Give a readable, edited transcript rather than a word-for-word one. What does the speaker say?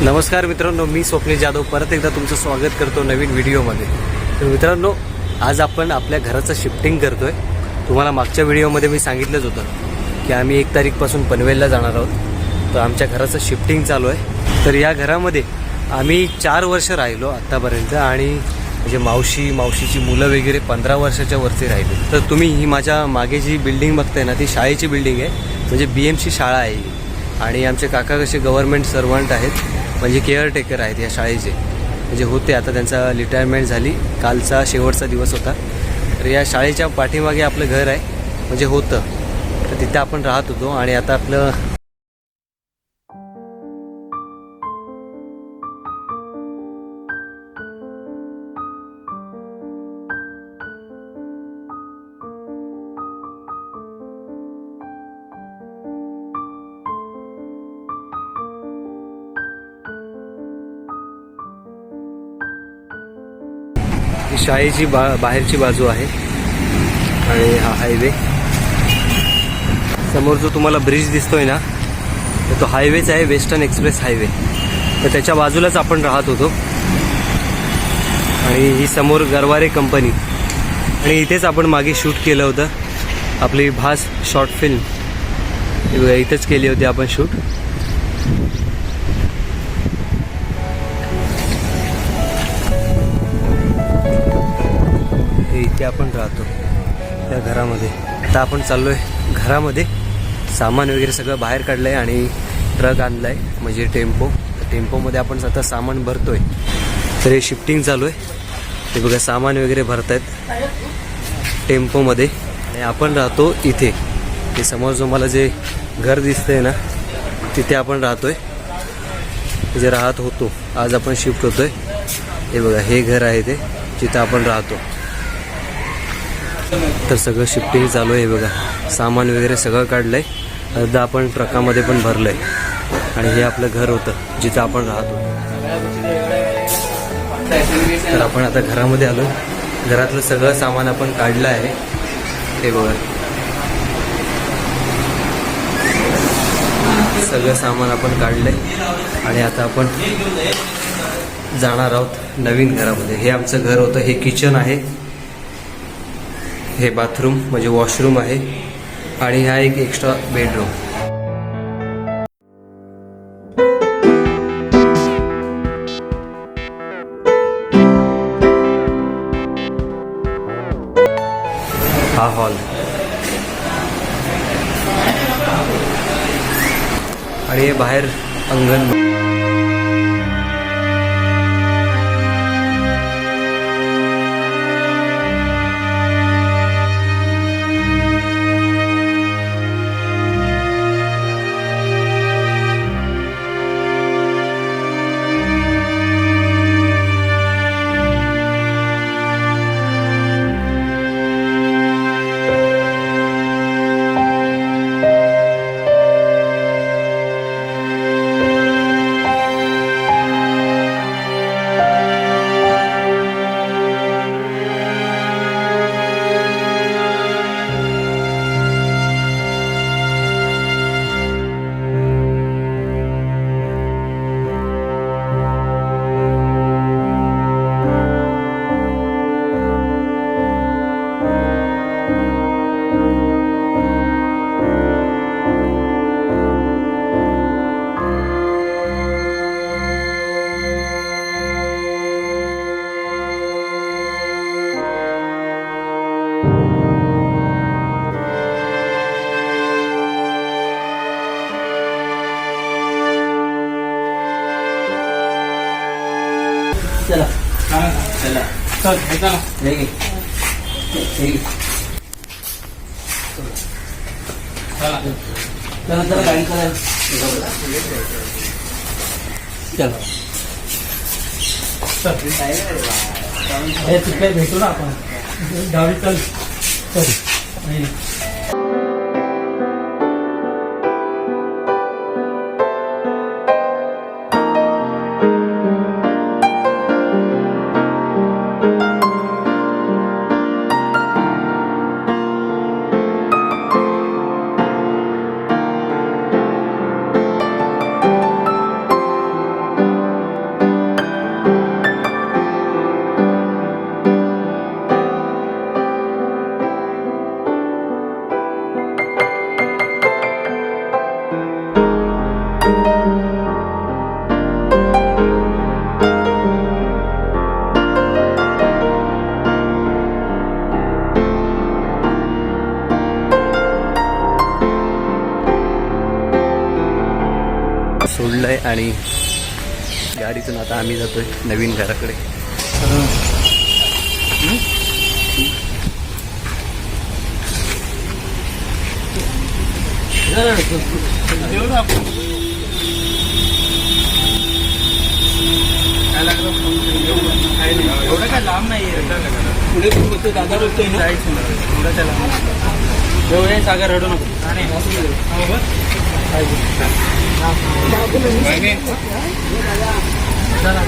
नमस्कार मित्रांनो, मी स्वप्नील जाधव परत एकदा तुमचं स्वागत करतो नवीन व्हिडिओमध्ये। तर मित्रांनो, आज आपण आपल्या घराचं शिफ्टिंग करतोय। तुम्हाला मागच्या व्हिडिओमध्ये मी सांगितलंच होतं की आम्ही 1 तारीखपासून पनवेलला जाणार आहोत। तर आमच्या घराचं शिफ्टिंग चालू आहे। तर या घरामध्ये आम्ही 4 वर्ष राहिलो आत्तापर्यंत आणि म्हणजे मावशीची मुलं वगैरे 15 वर्षाच्या वरती राहिले। तर तुम्ही ही माझ्या मागे जी बिल्डिंग बघताय ना, ती शाळेची बिल्डिंग आहे, म्हणजे BMC शाळा आहे ही। आणि आमचे काका कसे गव्हर्नमेंट सर्वंट आहेत, म्हणजे केअरटेकर आहेत या शाळेचे, म्हणजे होते। आता त्यांचा रिटायरमेंट झाली, कालचा शेवटचा दिवस होता। तर या शाळेच्या पाठीमागे आपलं घर आहे, म्हणजे होतं। तर तिथे आपण राहत होतो आणि आता आपलं शाळेची बाहेरची बाजू आहे आणि हा हायवे समोर जो तुम्हाला ब्रिज दिसतोय ना, तर तो हायवेच आहे, वेस्टर्न एक्सप्रेस हायवे। तर त्याच्या बाजूलाच आपण राहत होतो आणि ही समोर गरवारे कंपनी, आणि इथेच आपण मागे शूट केलं होतं आपली भास शॉर्ट फिल्म, इथेच केली होती आपण शूट। इथे आपण राहतो त्या घरामध्ये। आता आपण चाललोय घरामध्ये, सामान वगैरे सगळं बाहेर काढलंय आणि ट्रक आणलाय, म्हणजे टेम्पोमध्ये आपण आता सामान भरतोय। तर हे शिफ्टिंग चालू आहे, ते बघा सामान वगैरे भरतायत टेम्पोमध्ये। आणि आपण राहतो इथे, ते समोर जो मला जे घर दिसतंय ना, तिथे आपण राहतोय, जे राहत होतो। आज आपण शिफ्ट होतोय। हे बघा, हे घर आहे ते जिथं आपण राहतो। तर सगळं शिफ्टिंग चालू आहे बघा, सामान वगैरे सगळं काढलंय, अर्धा आपण ट्रकामध्ये पण भरलंय। आणि हे आपलं घर होतं जिथं आपण राहतो। तर आपण आता घरामध्ये आलो, घरातलं सगळं सामान आपण काढलं आहे। हे बघा, सगळं सामान आपण काढलंय आणि आता आपण जाणार आहोत नवीन घरामध्ये। हे आमचं घर होतं, हे किचन आहे, हे बाथरूम म्हणजे वॉशरूम आहे, आणि हा एक एक्स्ट्रा बेडरूम। हा हॉल आणि हे बाहेर अंगण। चला चला चल ऐका ना, चला चला चला गाडी चला चल तिकडे भेटू ना आपण, गाडी चल चल। आणि गाडीतून आता आम्ही जातोय नवीन घराकडे. एवढं काय लांब नाही पुढे तू बघतो दादा बघतोय ना एवढं काय लांब एवढे सागर रडू नको. चला